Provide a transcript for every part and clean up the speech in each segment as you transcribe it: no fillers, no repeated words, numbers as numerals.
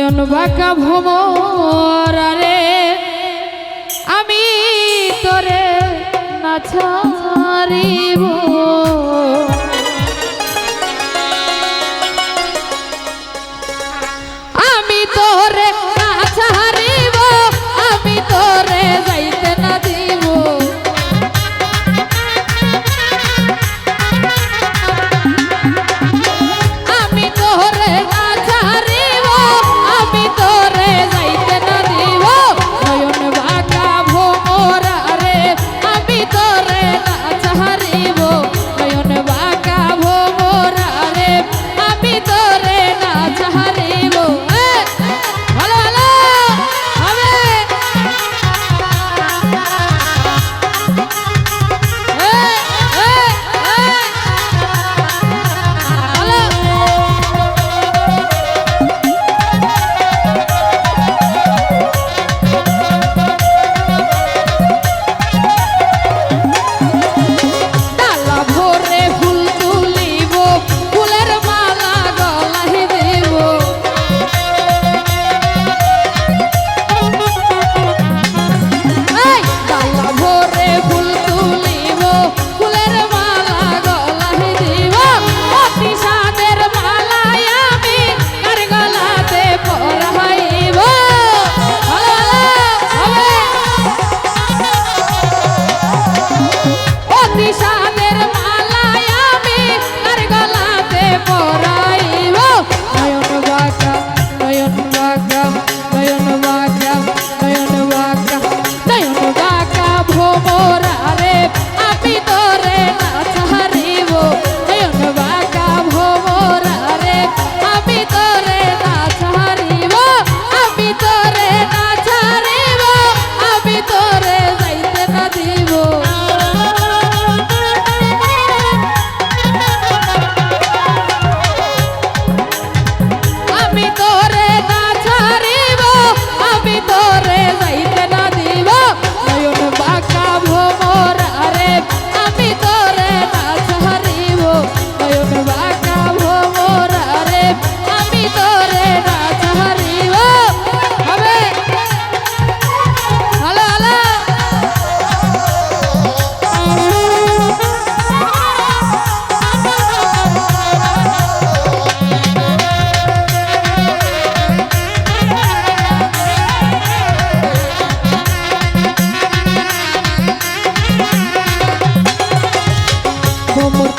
নয়ন বাঁকা ভোমর রে আমি তোরে না ছাড়িব আমি তোরে না ছাড়িব আমি তোরে যাইতে না দিব আমি তোরে না ছাড়িব আমি তোরে যাইতে না দিব নয়ন বাঁকা ভোমর রে আমি তোরে না ছাড়িব নয়ন বাঁকা ভোমর রে আমি তোরে না ছাড়িব ভালো ভালো হবে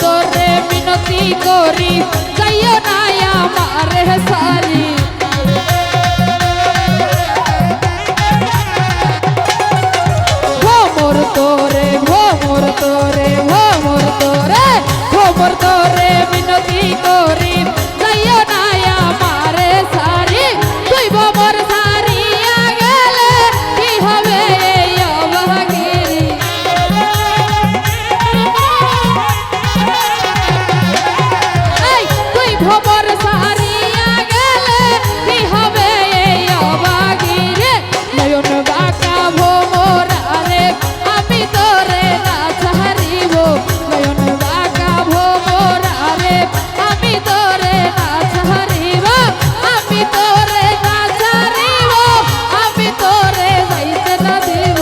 তোরে মিনতি করি যাইও না আমার সারি ভোমর তোরে ভোমর তোরে ভোমর তোরে ভোমর তোরে মিনতি করি যাইও না আমার সারি তুই ভোমর সারিয়া গেলে কি হবে এই অভাগিরি ভোমর সারিয়া গেলে কি হবে এই অভাগিরে নয়ন বাঁকা ভোমর রে আমি তোরে না ছাড়িব নয়ন বাঁকা ভোমর রে আমি তোরে না ছাড়িব আমি তোরে না ছাড়িব আমি তোরে যাইতে না দিব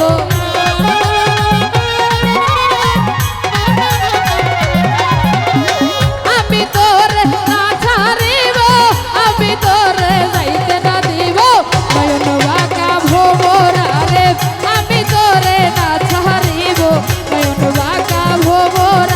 আমি তোরে না ছাড়িব আমি তোরে যাইতে না দিব নয়ন বাঁকা ভোমর রে আমি তোরে না ছাড়িব নয়ন বাঁকা ভোমর